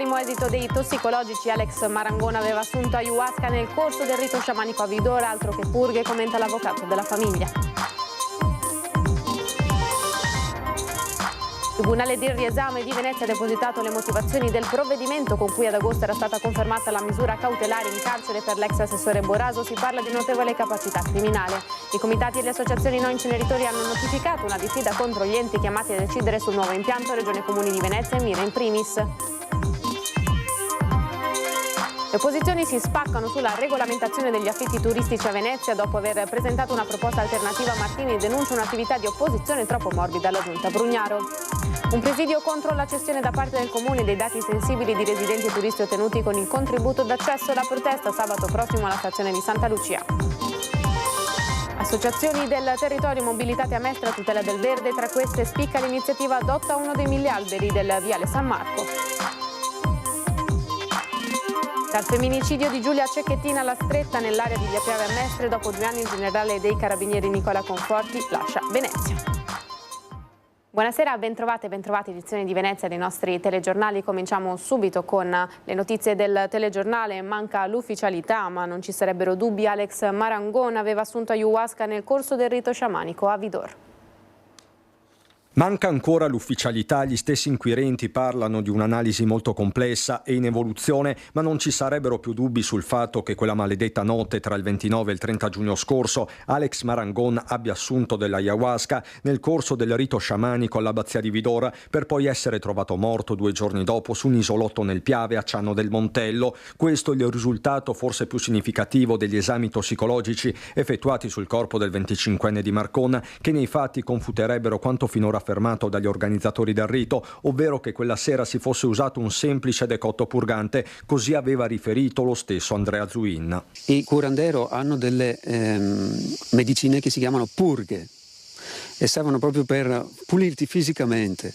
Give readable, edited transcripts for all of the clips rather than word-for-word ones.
primo esito dei tossicologici. Alex Marangon aveva assunto ayahuasca nel corso del rito sciamanico a Vidor, altro che purghe, commenta l'avvocato della famiglia. Il Tribunale del riesame di Venezia ha depositato le motivazioni del provvedimento con cui ad agosto era stata confermata la misura cautelare in carcere per l'ex assessore Boraso. Si parla di notevole capacità criminale. I comitati e le associazioni no inceneritori hanno notificato una diffida contro gli enti chiamati a decidere sul nuovo impianto, Regione e Comuni di Venezia e Mira in primis. Le opposizioni si spaccano sulla regolamentazione degli affitti turistici a Venezia. Dopo aver presentato una proposta alternativa, Martini denuncia un'attività di opposizione troppo morbida alla giunta Brugnaro. Un presidio contro la cessione da parte del Comune dei dati sensibili di residenti e turisti ottenuti con il contributo d'accesso. La protesta sabato prossimo alla stazione di Santa Lucia. Associazioni del territorio mobilitate a Mestre a tutela del verde. Tra queste spicca l'iniziativa Adotta uno dei 1000 alberi del Viale San Marco. Dal femminicidio di Giulia Cecchettin alla stretta nell'area di Via Piave a Mestre, dopo 2 anni il generale dei carabinieri Nicola Conforti lascia Venezia. Buonasera, bentrovate, bentrovati, edizione di Venezia dei nostri telegiornali. Cominciamo subito con le notizie del telegiornale. Manca l'ufficialità, ma non ci sarebbero dubbi. Alex Marangon aveva assunto ayahuasca nel corso del rito sciamanico a Vidor. Manca ancora l'ufficialità, gli stessi inquirenti parlano di un'analisi molto complessa e in evoluzione, ma non ci sarebbero più dubbi sul fatto che quella maledetta notte tra il 29 e il 30 giugno scorso Alex Marangon abbia assunto dell'ayahuasca nel corso del rito sciamanico all'abbazia di Vidor, per poi essere trovato morto 2 giorni dopo su un isolotto nel Piave a Ciano del Montello. Questo è il risultato forse più significativo degli esami tossicologici effettuati sul corpo del 25enne di Marcon, che nei fatti confuterebbero quanto finora affermato dagli organizzatori del rito, ovvero che quella sera si fosse usato un semplice decotto purgante, così aveva riferito lo stesso Andrea Zuin. I curandero hanno delle medicine che si chiamano purghe e servono proprio per pulirti fisicamente.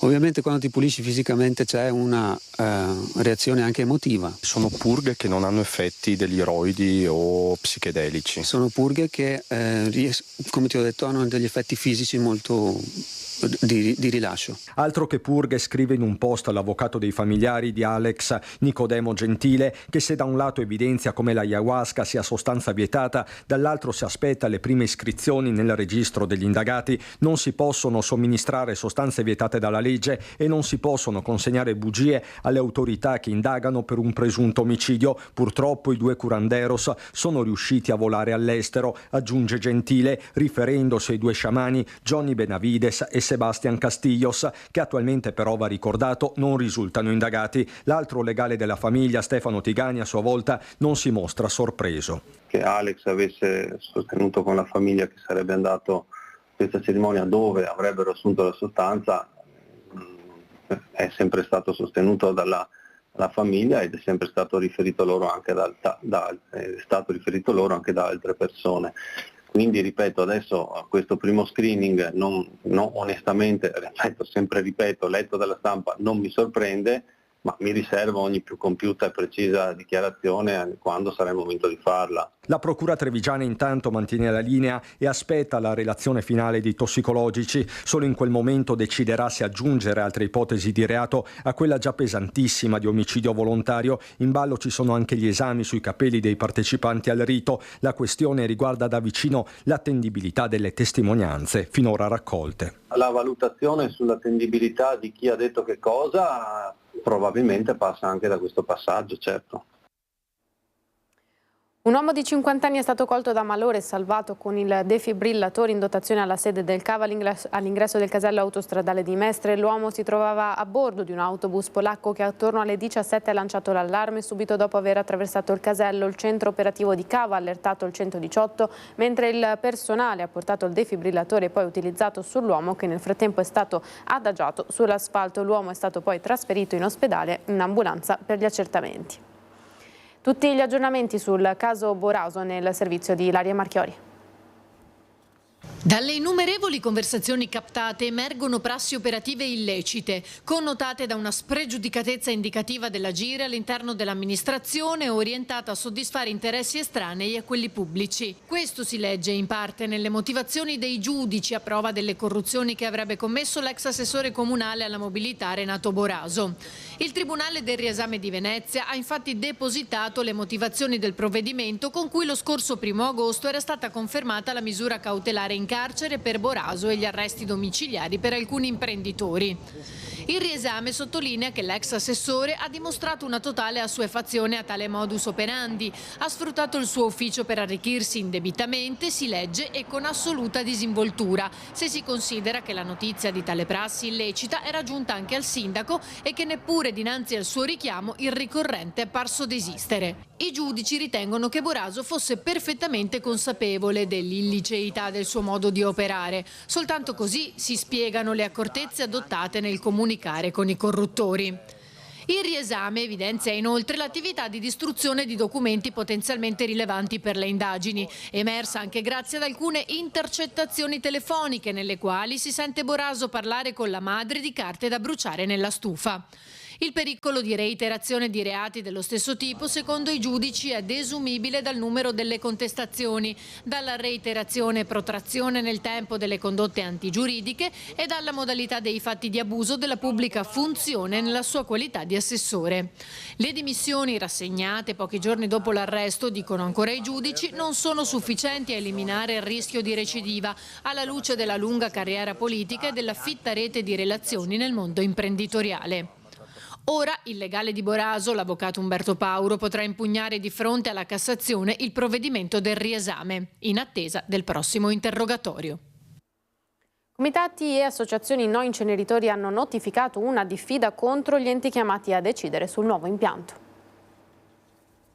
Ovviamente quando ti pulisci fisicamente c'è una reazione anche emotiva. Sono purghe che non hanno effetti deliroidi o psichedelici. Sono purghe che, come ti ho detto, hanno degli effetti fisici molto di rilascio. Altro che purghe, scrive in un post l'avvocato dei familiari di Alex, Nicodemo Gentile, che se da un lato evidenzia come l'ayahuasca sia sostanza vietata, dall'altro si aspetta le prime iscrizioni nel registro degli indagati. Non si possono somministrare sostanze vietate dalla legge e non si possono consegnare bugie alle autorità che indagano per un presunto omicidio. Purtroppo i 2 curanderos sono riusciti a volare all'estero, aggiunge Gentile, riferendosi ai 2 sciamani Johnny Benavides e Sebastian Castillos, che attualmente però, va ricordato, non risultano indagati. L'altro legale della famiglia, Stefano Tigani, a sua volta non si mostra sorpreso. Che Alex avesse sostenuto con la famiglia che sarebbe andato a questa cerimonia dove avrebbero assunto la sostanza è sempre stato sostenuto dalla famiglia ed è sempre stato riferito loro anche da altre persone. Quindi ripeto, adesso a questo primo screening non onestamente, ripeto, letto dalla stampa non mi sorprende, ma mi riservo ogni più compiuta e precisa dichiarazione quando sarà il momento di farla. La procura trevigiana intanto mantiene la linea e aspetta la relazione finale dei tossicologici. Solo in quel momento deciderà se aggiungere altre ipotesi di reato a quella già pesantissima di omicidio volontario. In ballo ci sono anche gli esami sui capelli dei partecipanti al rito. La questione riguarda da vicino l'attendibilità delle testimonianze finora raccolte. La valutazione sull'attendibilità di chi ha detto che cosa probabilmente passa anche da questo passaggio, certo. Un uomo di 50 anni è stato colto da malore e salvato con il defibrillatore in dotazione alla sede del CAV all'ingresso del casello autostradale di Mestre. L'uomo si trovava a bordo di un autobus polacco che attorno alle 17 ha lanciato l'allarme. Subito dopo aver attraversato il casello, il centro operativo di CAV ha allertato il 118, mentre il personale ha portato il defibrillatore poi utilizzato sull'uomo, che nel frattempo è stato adagiato sull'asfalto. L'uomo è stato poi trasferito in ospedale in ambulanza per gli accertamenti. Tutti gli aggiornamenti sul caso Boraso nel servizio di Ilaria Marchiori. Dalle innumerevoli conversazioni captate emergono prassi operative illecite, connotate da una spregiudicatezza indicativa dell'agire all'interno dell'amministrazione orientata a soddisfare interessi estranei a quelli pubblici. Questo si legge in parte nelle motivazioni dei giudici a prova delle corruzioni che avrebbe commesso l'ex assessore comunale alla mobilità Renato Boraso. Il Tribunale del Riesame di Venezia ha infatti depositato le motivazioni del provvedimento con cui lo scorso 1° agosto era stata confermata la misura cautelare in carcere per Boraso e gli arresti domiciliari per alcuni imprenditori. Il riesame sottolinea che l'ex assessore ha dimostrato una totale assuefazione a tale modus operandi, ha sfruttato il suo ufficio per arricchirsi indebitamente, si legge, e con assoluta disinvoltura, se si considera che la notizia di tale prassi illecita era giunta anche al sindaco e che neppure dinanzi al suo richiamo il ricorrente è parso desistere. I giudici ritengono che Boraso fosse perfettamente consapevole dell'illiceità del suo modo di operare. Soltanto così si spiegano le accortezze adottate nel comunicare con i corruttori. Il riesame evidenzia inoltre l'attività di distruzione di documenti potenzialmente rilevanti per le indagini, emersa anche grazie ad alcune intercettazioni telefoniche nelle quali si sente Boraso parlare con la madre di carte da bruciare nella stufa. Il pericolo di reiterazione di reati dello stesso tipo, secondo i giudici, è desumibile dal numero delle contestazioni, dalla reiterazione e protrazione nel tempo delle condotte antigiuridiche e dalla modalità dei fatti di abuso della pubblica funzione nella sua qualità di assessore. Le dimissioni rassegnate pochi giorni dopo l'arresto, dicono ancora i giudici, non sono sufficienti a eliminare il rischio di recidiva, alla luce della lunga carriera politica e della fitta rete di relazioni nel mondo imprenditoriale. Ora il legale di Boraso, l'avvocato Umberto Pauro, potrà impugnare di fronte alla Cassazione il provvedimento del riesame, in attesa del prossimo interrogatorio. Comitati e associazioni no inceneritori hanno notificato una diffida contro gli enti chiamati a decidere sul nuovo impianto.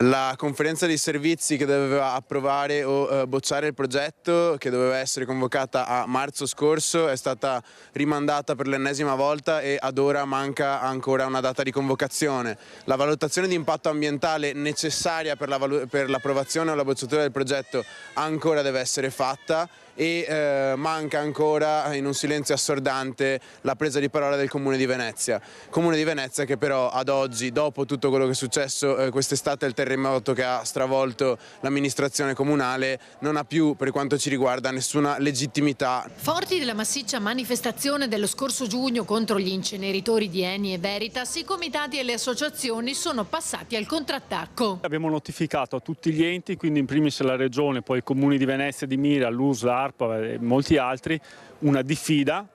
La conferenza dei servizi che doveva approvare o bocciare il progetto, che doveva essere convocata a marzo scorso, è stata rimandata per l'ennesima volta e ad ora manca ancora una data di convocazione. La valutazione di impatto ambientale necessaria per l'approvazione o la bocciatura del progetto ancora deve essere fatta e manca ancora, in un silenzio assordante, la presa di parola del Comune di Venezia. Comune di Venezia che però ad oggi, dopo tutto quello che è successo quest'estate, il terremoto che ha stravolto l'amministrazione comunale, non ha più, per quanto ci riguarda, nessuna legittimità. Forti della massiccia manifestazione dello scorso giugno contro gli inceneritori di Eni e Veritas, i comitati e le associazioni sono passati al contrattacco. Abbiamo notificato a tutti gli enti, quindi in primis la Regione, poi i comuni di Venezia, di Mira, l'US, l'ARPA e molti altri, una diffida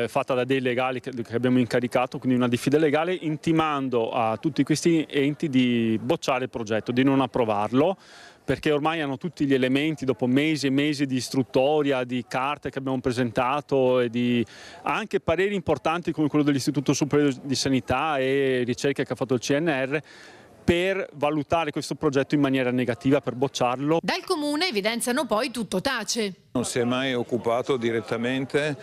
fatta da dei legali che abbiamo incaricato, quindi una diffida legale, intimando a tutti questi enti di bocciare il progetto, di non approvarlo, perché ormai hanno tutti gli elementi, dopo mesi e mesi di istruttoria, di carte che abbiamo presentato e di anche pareri importanti come quello dell'Istituto Superiore di Sanità e Ricerca che ha fatto il CNR, per valutare questo progetto in maniera negativa, per bocciarlo. Dal Comune evidenziano poi tutto tace. Non si è mai occupato direttamente,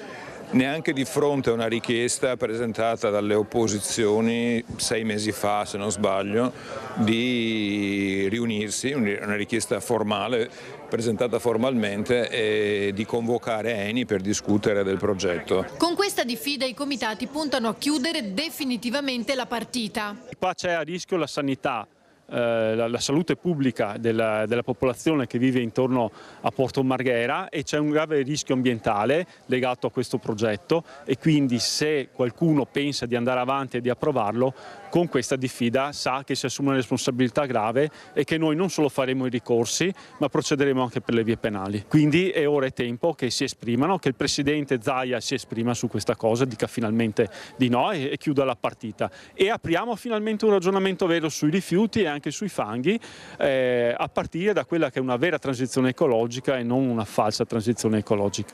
neanche di fronte a una richiesta presentata dalle opposizioni 6 mesi fa, se non sbaglio, di riunirsi, una richiesta formale presentata formalmente, e di convocare Eni per discutere del progetto. Con questa diffida i comitati puntano a chiudere definitivamente la partita. Qua c'è a rischio la sanità, la salute pubblica della popolazione che vive intorno a Porto Marghera, e c'è un grave rischio ambientale legato a questo progetto, e quindi se qualcuno pensa di andare avanti e di approvarlo, con questa diffida sa che si assume una responsabilità grave e che noi non solo faremo i ricorsi, ma procederemo anche per le vie penali. Quindi è ora e tempo che si esprimano, che il Presidente Zaia si esprima su questa cosa, dica finalmente di no e chiuda la partita. E apriamo finalmente un ragionamento vero sui rifiuti e anche sui fanghi, a partire da quella che è una vera transizione ecologica e non una falsa transizione ecologica.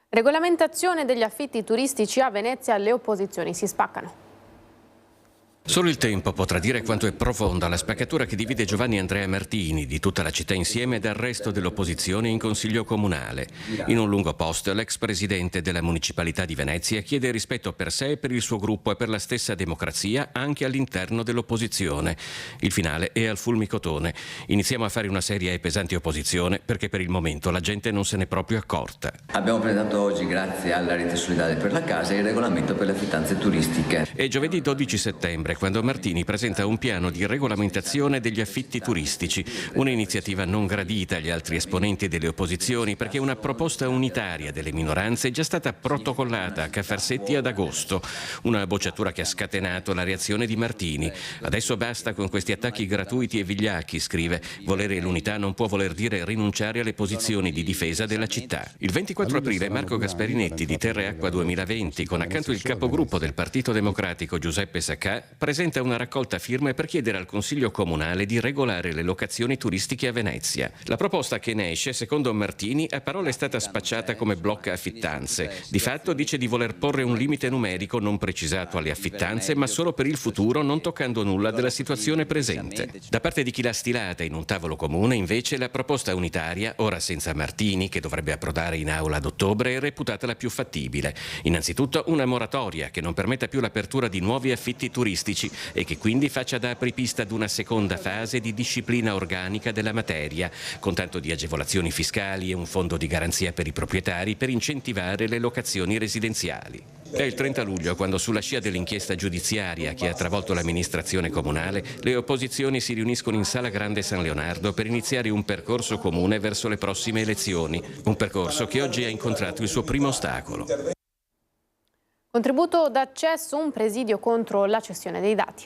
Regolamentazione degli affitti turistici a Venezia, le opposizioni si spaccano. Solo il tempo potrà dire quanto è profonda la spaccatura che divide Giovanni Andrea Martini di tutta la città insieme dal resto dell'opposizione in Consiglio Comunale. In un lungo post, l'ex presidente della Municipalità di Venezia chiede rispetto per sé, per il suo gruppo e per la stessa democrazia anche all'interno dell'opposizione. Il finale è al fulmicotone. Iniziamo a fare una seria e pesante opposizione perché per il momento la gente non se n'è proprio accorta. Abbiamo presentato oggi, grazie alla Rete Solidale per la Casa, il regolamento per le affittanze turistiche. È giovedì 12 settembre. quando Martini presenta un piano di regolamentazione degli affitti turistici, un'iniziativa non gradita agli altri esponenti delle opposizioni perché una proposta unitaria delle minoranze è già stata protocollata a Cafarsetti ad agosto, una bocciatura che ha scatenato la reazione di Martini. Adesso basta con questi attacchi gratuiti e vigliacchi, scrive. Volere l'unità non può voler dire rinunciare alle posizioni di difesa della città. Il 24 aprile Marco Gasperinetti di Terre Acqua 2020, con accanto il capogruppo del Partito Democratico Giuseppe Saccà, presenta una raccolta firme per chiedere al Consiglio Comunale di regolare le locazioni turistiche a Venezia. La proposta che ne esce, secondo Martini, a parole è stata spacciata come blocca affittanze. Di fatto dice di voler porre un limite numerico non precisato alle affittanze, ma solo per il futuro, non toccando nulla della situazione presente. Da parte di chi l'ha stilata in un tavolo comune, invece, la proposta unitaria, ora senza Martini, che dovrebbe approdare in aula ad ottobre, è reputata la più fattibile. Innanzitutto una moratoria che non permetta più l'apertura di nuovi affitti turistici e che quindi faccia da apripista ad una seconda fase di disciplina organica della materia, con tanto di agevolazioni fiscali e un fondo di garanzia per i proprietari per incentivare le locazioni residenziali. È il 30 luglio quando, sulla scia dell'inchiesta giudiziaria che ha travolto l'amministrazione comunale, le opposizioni si riuniscono in Sala Grande San Leonardo per iniziare un percorso comune verso le prossime elezioni. Un percorso che oggi ha incontrato il suo primo ostacolo. Contributo d'accesso, un presidio contro la cessione dei dati.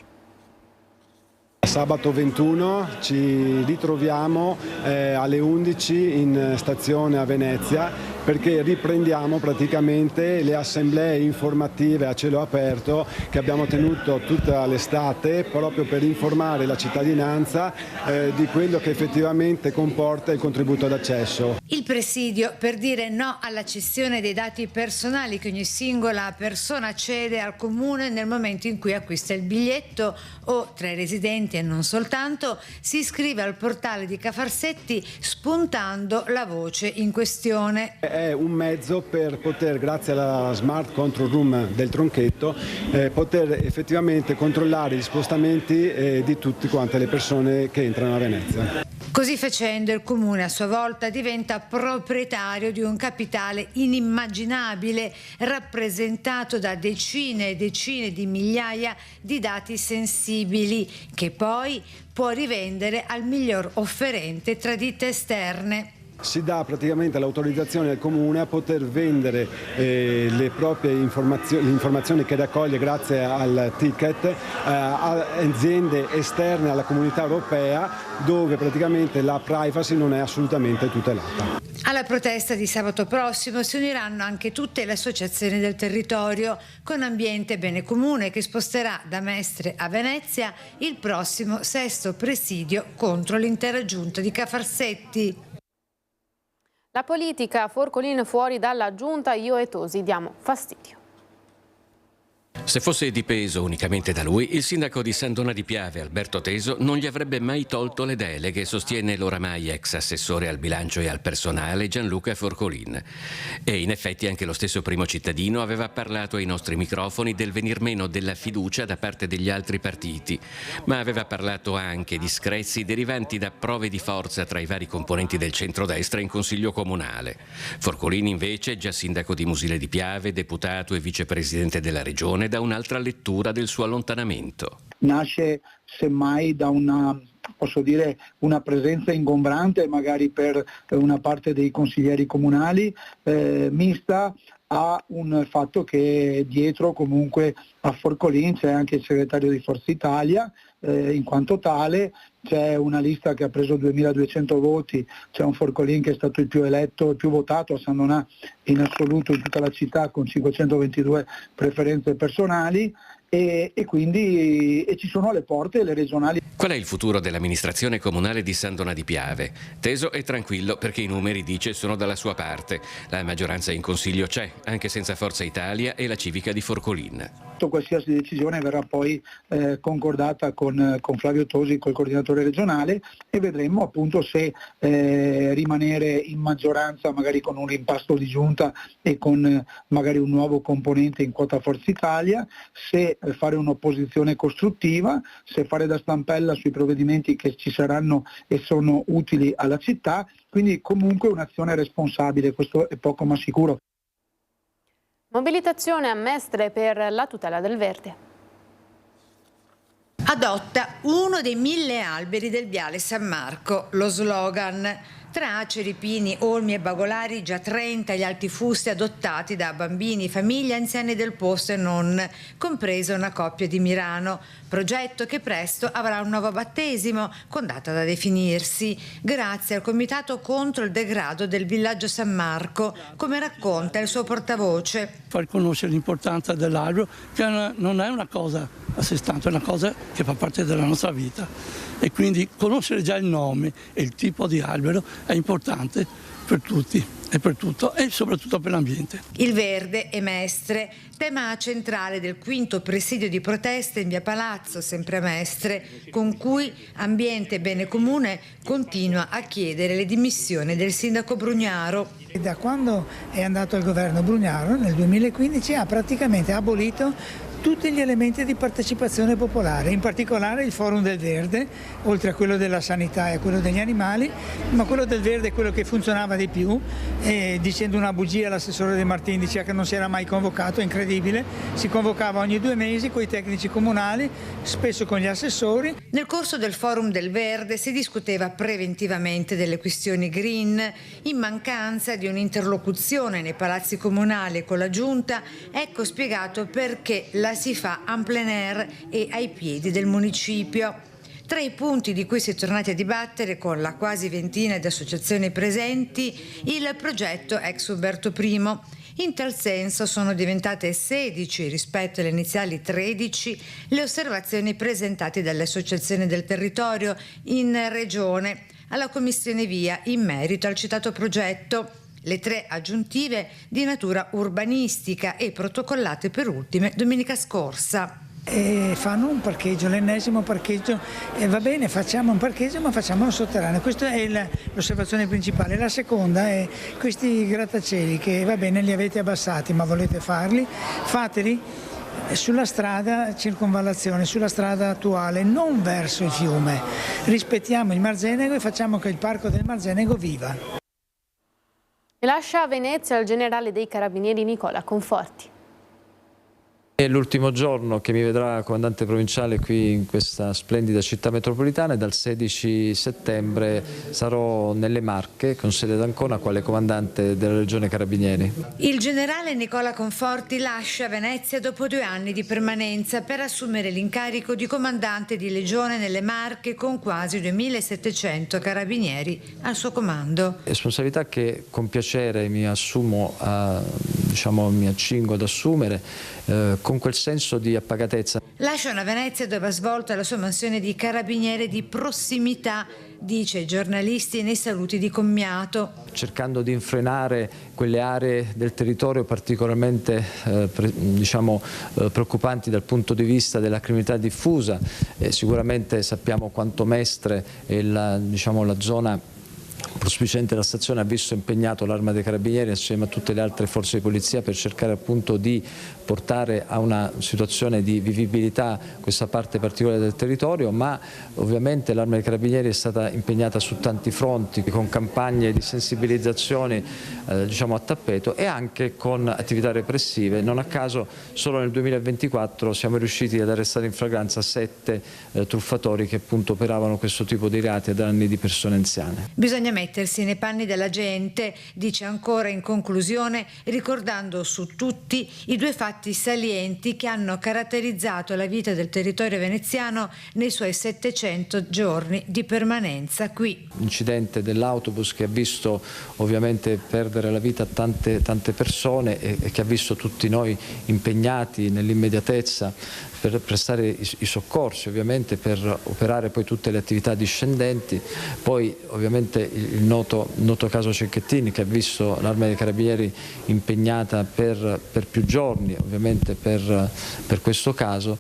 Sabato 21 ci ritroviamo alle 11 in stazione a Venezia perché riprendiamo praticamente le assemblee informative a cielo aperto che abbiamo tenuto tutta l'estate proprio per informare la cittadinanza di quello che effettivamente comporta il contributo d'accesso. Il presidio per dire no alla cessione dei dati personali che ogni singola persona cede al comune nel momento in cui acquista il biglietto o, tra i residenti e non soltanto, si iscrive al portale di Cafarsetti spuntando la voce in questione. È un mezzo per poter, grazie alla Smart Control Room del Tronchetto, poter effettivamente controllare gli spostamenti di tutte quante le persone che entrano a Venezia. Così facendo il comune a sua volta diventa proprietario di un capitale inimmaginabile rappresentato da decine e decine di migliaia di dati sensibili che poi può rivendere al miglior offerente tra ditte esterne. Si dà praticamente l'autorizzazione al comune a poter vendere le proprie informazioni che raccoglie grazie al ticket a aziende esterne alla comunità europea dove praticamente la privacy non è assolutamente tutelata. Alla protesta di sabato prossimo si uniranno anche tutte le associazioni del territorio con Ambiente Bene Comune che sposterà da Mestre a Venezia il prossimo 6° presidio contro l'intera giunta di Cafarsetti. La politica, Forcolin fuori dalla giunta, io e Tosi diamo fastidio. Se fosse dipeso unicamente da lui, il sindaco di San Donà di Piave, Alberto Teso, non gli avrebbe mai tolto le deleghe, sostiene l'oramai ex assessore al bilancio e al personale Gianluca Forcolin. E in effetti anche lo stesso primo cittadino aveva parlato ai nostri microfoni del venir meno della fiducia da parte degli altri partiti, ma aveva parlato anche di screzi derivanti da prove di forza tra i vari componenti del centrodestra in Consiglio Comunale. Forcolin invece, già sindaco di Musile di Piave, deputato e vicepresidente della Regione, da un'altra lettura del suo allontanamento. Nasce semmai da una presenza ingombrante magari per una parte dei consiglieri comunali, mista a un fatto che dietro comunque a Forcolin c'è anche il segretario di Forza Italia, in quanto tale c'è una lista che ha preso 2200 voti, c'è un Forcolin che è stato il più eletto, il più votato a San Donà in assoluto in tutta la città con 522 preferenze personali e quindi ci sono alle porte le regionali. Qual è il futuro dell'amministrazione comunale di San Donà di Piave? Teso è tranquillo perché i numeri, dice, sono dalla sua parte. La maggioranza in consiglio c'è, anche senza Forza Italia e la civica di Forcolin. Qualsiasi decisione verrà poi concordata con Flavio Tosi, col coordinatore regionale, e vedremo appunto se rimanere in maggioranza magari con un rimpasto di giunta e con magari un nuovo componente in quota Forza Italia, se fare un'opposizione costruttiva, se fare da stampella sui provvedimenti che ci saranno e sono utili alla città, quindi comunque un'azione responsabile, questo è poco ma sicuro. Mobilitazione a Mestre per la tutela del verde. Adotta uno dei 1000 alberi del Viale San Marco, lo slogan. Tra aceri, pini, olmi e bagolari, già 30 gli altifusti adottati da bambini, famiglie, anziani del posto e non, compresa una coppia di Mirano. Progetto che presto avrà un nuovo battesimo, con data da definirsi, grazie al Comitato contro il degrado del villaggio San Marco, come racconta il suo portavoce. Far conoscere l'importanza dell'albero, che non è una cosa a sé stante, è una cosa che fa parte della nostra vita. E quindi conoscere già il nome e il tipo di albero è importante per tutti e per tutto, e soprattutto per l'ambiente. Il verde e Mestre, tema centrale del 5° presidio di protesta in via Palazzo, sempre a Mestre, con cui Ambiente e Bene Comune continua a chiedere le dimissioni del sindaco Brugnaro. Da quando è andato al governo Brugnaro nel 2015 ha praticamente abolito tutti gli elementi di partecipazione popolare, in particolare il Forum del Verde, oltre a quello della sanità e a quello degli animali, ma quello del Verde è quello che funzionava di più, e dicendo una bugia l'assessore De Martini diceva che non si era mai convocato, è incredibile, si convocava ogni 2 mesi con i tecnici comunali, spesso con gli assessori. Nel corso del Forum del Verde si discuteva preventivamente delle questioni green, in mancanza di un'interlocuzione nei palazzi comunali con la Giunta, ecco spiegato perché la si fa en plein air e ai piedi del municipio. Tra i punti di cui si è tornati a dibattere con la quasi ventina di associazioni presenti, il progetto ex Umberto I. In tal senso sono diventate 16 rispetto alle iniziali 13 le osservazioni presentate dalle associazioni del territorio in regione alla Commissione Via in merito al citato progetto. Le 3 aggiuntive di natura urbanistica e protocollate per ultime domenica scorsa. Fanno un parcheggio, l'ennesimo parcheggio, va bene, facciamo un parcheggio ma facciamolo sotterraneo, questa è l'osservazione principale. La seconda è questi grattacieli che va bene li avete abbassati ma volete farli, fateli sulla strada circonvallazione, sulla strada attuale, non verso il fiume. Rispettiamo il Marzenego e facciamo che il parco del Marzenego viva. E lascia a Venezia il generale dei Carabinieri Nicola Conforti. È l'ultimo giorno che mi vedrà comandante provinciale qui in questa splendida città metropolitana, e dal 16 settembre sarò nelle Marche con sede ad Ancona quale comandante della Regione Carabinieri. Il generale Nicola Conforti lascia Venezia dopo 2 anni di permanenza per assumere l'incarico di comandante di legione nelle Marche con quasi 2700 carabinieri al suo comando. Responsabilità che con piacere mi assumo, mi accingo ad assumere, con quel senso di appagatezza. Lascia una Venezia dove ha svolto la sua mansione di carabiniere di prossimità, dice ai giornalisti nei saluti di commiato. Cercando di infrenare quelle aree del territorio particolarmente preoccupanti dal punto di vista della criminalità diffusa. Sicuramente sappiamo quanto Mestre e la zona prospiciente della stazione ha visto impegnato l'Arma dei Carabinieri assieme a tutte le altre forze di polizia per cercare appunto di portare a una situazione di vivibilità questa parte particolare del territorio, ma ovviamente l'Arma dei Carabinieri è stata impegnata su tanti fronti con campagne di sensibilizzazione a tappeto e anche con attività repressive. Non a caso solo nel 2024 siamo riusciti ad arrestare in flagranza 7 truffatori che appunto operavano questo tipo di reati a danni di persone anziane. Bisogna mettersi nei panni della gente, dice ancora in conclusione, ricordando su tutti i 2 fatti salienti che hanno caratterizzato la vita del territorio veneziano nei suoi 700 giorni di permanenza qui. L'incidente dell'autobus che ha visto ovviamente perdere la vita tante persone e che ha visto tutti noi impegnati nell'immediatezza per prestare i soccorsi, ovviamente per operare poi tutte le attività discendenti. Poi ovviamente il noto caso Cecchettin, che ha visto l'Arma dei Carabinieri impegnata per più giorni ovviamente per questo caso.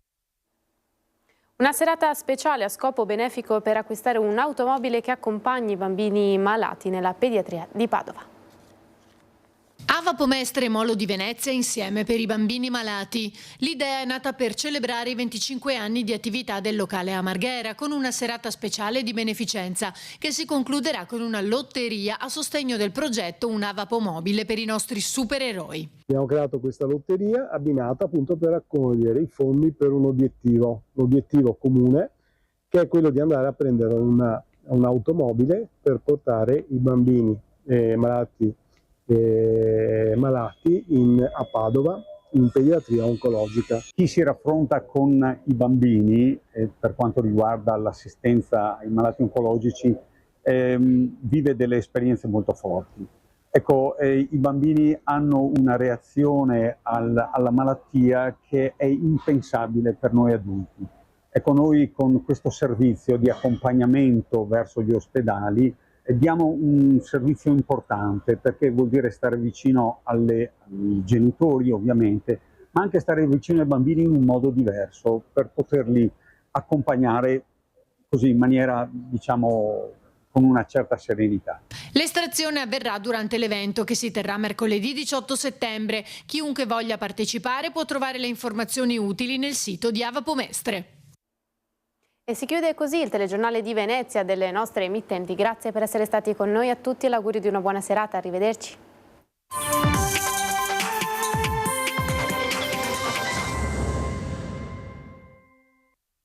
Una serata speciale a scopo benefico per acquistare un'automobile che accompagni i bambini malati nella pediatria di Padova. Ava Avapo Mestre e Molo di Venezia insieme per i bambini malati. L'idea è nata per celebrare i 25 anni di attività del locale a Marghera con una serata speciale di beneficenza che si concluderà con una lotteria a sostegno del progetto Un Avapo Mobile per i nostri supereroi. Abbiamo creato questa lotteria abbinata appunto per raccogliere i fondi per un obiettivo comune, che è quello di andare a prendere un'automobile per portare i bambini malati a Padova in pediatria oncologica. Chi si raffronta con i bambini per quanto riguarda l'assistenza ai malati oncologici vive delle esperienze molto forti. Ecco, i bambini hanno una reazione alla malattia che è impensabile per noi adulti. Ecco, noi con questo servizio di accompagnamento verso gli ospedali diamo un servizio importante, perché vuol dire stare vicino ai genitori ovviamente, ma anche stare vicino ai bambini in un modo diverso per poterli accompagnare così in maniera, diciamo, con una certa serenità. L'estrazione avverrà durante l'evento che si terrà mercoledì 18 settembre. Chiunque voglia partecipare può trovare le informazioni utili nel sito di Avapo Mestre. E si chiude così il telegiornale di Venezia delle nostre emittenti. Grazie per essere stati con noi a tutti e l'augurio di una buona serata. Arrivederci.